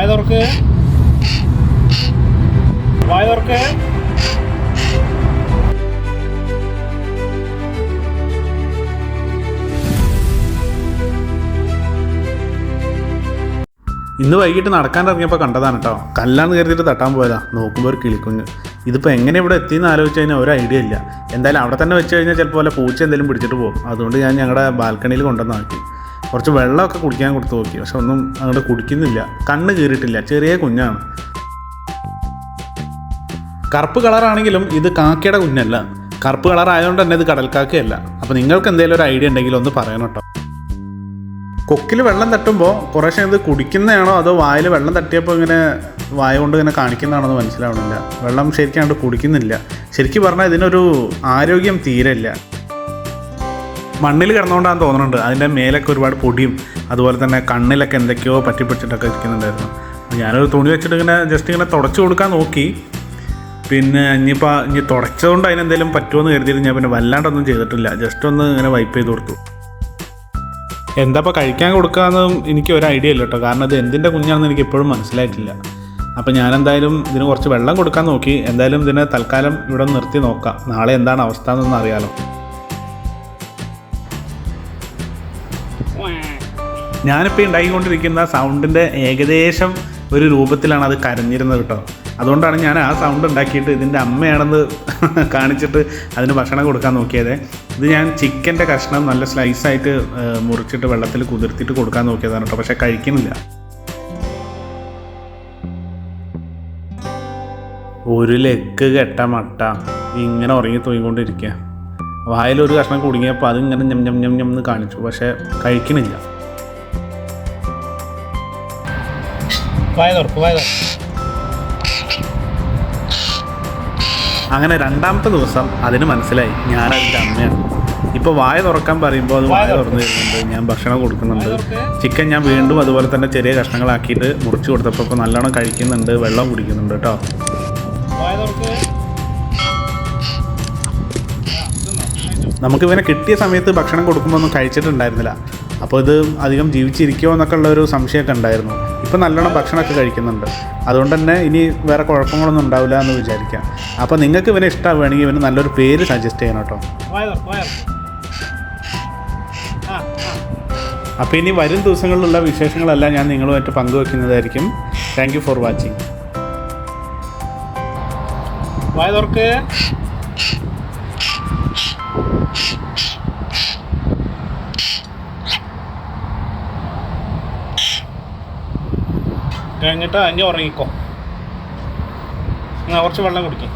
വായ തുറക്ക്, വായ തുറക്ക്. ഇന്ന് വൈകിട്ട് നടക്കാനിറങ്ങിയപ്പോൾ കണ്ടതാണ് കേട്ടോ. കല്ലാന്ന് കരുതിയിട്ട് തട്ടാൻ പോയതാ. നോക്കുമ്പോൾ ഒരു കിളിക്കുഞ്ഞ്. ഇതിപ്പോൾ എങ്ങനെ ഇവിടെ എത്തിയെന്ന് ആലോചിച്ച് കഴിഞ്ഞാൽ ഒരു ഐഡിയ ഇല്ല. എന്തായാലും അവിടെ തന്നെ വെച്ച് കഴിഞ്ഞാൽ ചിലപ്പോൾ വല്ല പൂച്ച എന്തെങ്കിലും പിടിച്ചിട്ട് പോകും. അതുകൊണ്ട് ഞാൻ ഞങ്ങളുടെ ബാൽക്കണിയിൽ കൊണ്ടുവന്നാക്കി. കുറച്ച് വെള്ളമൊക്കെ കുടിക്കാൻ കൊടുത്ത് നോക്കി. പക്ഷെ ഒന്നും അങ്ങോട്ട് കുടിക്കുന്നില്ല. കണ്ണ് കീറിയിട്ടില്ല. ചെറിയ കുഞ്ഞാണ്. കറുപ്പ് കളറാണെങ്കിലും ഇത് കാക്കയുടെ കുഞ്ഞല്ല. കറുപ്പ് കളറായതുകൊണ്ട് തന്നെ ഇത് കടൽക്കാക്കയല്ല. അപ്പോൾ നിങ്ങൾക്ക് എന്തെങ്കിലും ഒരു ഐഡിയ ഉണ്ടെങ്കിൽ ഒന്ന് പറയണം കേട്ടോ. കൊക്കിൽ വെള്ളം തട്ടുമ്പോൾ കുറേശ്ശെ ഇത് കുടിക്കുന്നതാണോ അതോ വായിൽ വെള്ളം തട്ടിയപ്പോൾ ഇങ്ങനെ വായ കൊണ്ട് ഇങ്ങനെ കാണിക്കുന്നതാണെന്ന് മനസ്സിലാവണില്ല. വെള്ളം ശരിക്കും അങ്ങോട്ട് കുടിക്കുന്നില്ല. ശരിക്കും പറഞ്ഞാൽ ഇതിനൊരു ആരോഗ്യം തീരെയില്ല. മണ്ണിൽ കിടന്നുകൊണ്ടാന്ന് തോന്നുന്നുണ്ട്. അതിൻ്റെ മേലൊക്കെ ഒരുപാട് പൊടിയും അതുപോലെ തന്നെ കണ്ണിലൊക്കെ എന്തൊക്കെയോ പറ്റിപ്പിടിച്ചിട്ടൊക്കെ ഇരിക്കുന്നുണ്ടായിരുന്നു. ഞാനൊരു തുണി വെച്ചിട്ട് ഇങ്ങനെ ജസ്റ്റ് ഇങ്ങനെ തുടച്ചു കൊടുക്കാൻ നോക്കി. പിന്നെ ഇനി തുടച്ചതുകൊണ്ട് അതിനെന്തെങ്കിലും പറ്റുമെന്ന് കരുതിയിട്ട് ഞാൻ പിന്നെ വല്ലാണ്ടൊന്നും ചെയ്തിട്ടില്ല. ജസ്റ്റ് ഒന്ന് ഇങ്ങനെ വൈപ്പ് ചെയ്ത് കൊടുത്തു. എന്താ ഇപ്പോൾ കഴിക്കാൻ കൊടുക്കാമെന്നും എനിക്ക് ഒരു ഐഡിയ ഇല്ല കേട്ടോ. കാരണം ഇത് എന്തിൻ്റെ കുഞ്ഞാണെന്ന് എനിക്ക് ഇപ്പോഴും മനസ്സിലായിട്ടില്ല. അപ്പോൾ ഞാനെന്തായാലും ഇതിന് കുറച്ച് വെള്ളം കൊടുക്കാൻ നോക്കി. എന്തായാലും ഇതിനെ തൽക്കാലം ഇവിടെ നിർത്തി നോക്കാം. നാളെ എന്താണ് അവസ്ഥ എന്നൊന്നും അറിയാലോ. ഞാനിപ്പോൾ ഉണ്ടാക്കിക്കൊണ്ടിരിക്കുന്ന സൗണ്ടിൻ്റെ ഏകദേശം ഒരു രൂപത്തിലാണ് അത് കരഞ്ഞിരുന്നത് കേട്ടോ. അതുകൊണ്ടാണ് ഞാൻ ആ സൗണ്ട് ഉണ്ടാക്കിയിട്ട് ഇതിൻ്റെ അമ്മയാണെന്ന് കാണിച്ചിട്ട് അതിന് ഭക്ഷണം കൊടുക്കാൻ നോക്കിയത്. ഇത് ഞാൻ ചിക്കൻ്റെ കഷ്ണം നല്ല സ്ലൈസായിട്ട് മുറിച്ചിട്ട് വെള്ളത്തിൽ കുതിർത്തിട്ട് കൊടുക്കാൻ നോക്കിയതാണ് കേട്ടോ. പക്ഷേ കഴിക്കുന്നില്ല. ഒരു ലെഗ് കെട്ട മട്ട ഇങ്ങനെ ഉറങ്ങി തൂങ്ങിക്കൊണ്ടിരിക്കുക. വായിലൊരു കഷ്ണം കുടുങ്ങിയപ്പോൾ അതിങ്ങനെ ഞം ഞം ഞം ഞം എന്ന് കാണിച്ചു. പക്ഷേ കഴിക്കണില്ല. വായ തുറക്ക്, വായ തുറക്ക്. അങ്ങനെ രണ്ടാമത്തെ ദിവസം അതിന് മനസ്സിലായി ഞാനതിൻ്റെ അമ്മയാണ്. ഇപ്പോൾ വായ തുറക്കാൻ പറയുമ്പോൾ അത് വായ തുറന്നു തരുന്നുണ്ട്. ഞാൻ ഭക്ഷണം കൊടുക്കുന്നുണ്ട്. ചിക്കൻ ഞാൻ വീണ്ടും അതുപോലെ തന്നെ ചെറിയ കഷ്ണങ്ങളാക്കിയിട്ട് മുറിച്ച് കൊടുത്തപ്പോൾ ഇപ്പോൾ നല്ലോണം കഴിക്കുന്നുണ്ട്. വെള്ളം കുടിക്കുന്നുണ്ട് കേട്ടോ. നമുക്കിവനെ കിട്ടിയ സമയത്ത് ഭക്ഷണം കൊടുക്കുമ്പോൾ ഒന്നും കഴിച്ചിട്ടുണ്ടായിരുന്നില്ല. അപ്പോൾ ഇത് അധികം ജീവിച്ചിരിക്കുമോ എന്നൊക്കെ ഉള്ളൊരു സംശയമൊക്കെ ഉണ്ടായിരുന്നു. ഇപ്പോൾ നല്ലോണം ഭക്ഷണമൊക്കെ കഴിക്കുന്നുണ്ട്. അതുകൊണ്ട് തന്നെ ഇനി വേറെ കുഴപ്പങ്ങളൊന്നും ഉണ്ടാവില്ല എന്ന് വിചാരിക്കാം. അപ്പോൾ നിങ്ങൾക്ക് ഇവനെ ഇഷ്ടമാവുകയാണെങ്കിൽ ഇവന് നല്ലൊരു പേര് സജസ്റ്റ് ചെയ്യണം കേട്ടോ. അപ്പോൾ ഇനി വരും ദിവസങ്ങളിലുള്ള വിശേഷങ്ങളെല്ലാം ഞാൻ നിങ്ങളുമായിട്ട് പങ്കുവെക്കുന്നതായിരിക്കും. Thank you for watching. വായ തുറക്ക്. കഴിഞ്ഞിട്ട് അഞ്ഞ് ഉറങ്ങിക്കോ. കുറച്ച് വെള്ളം കുടിക്കും.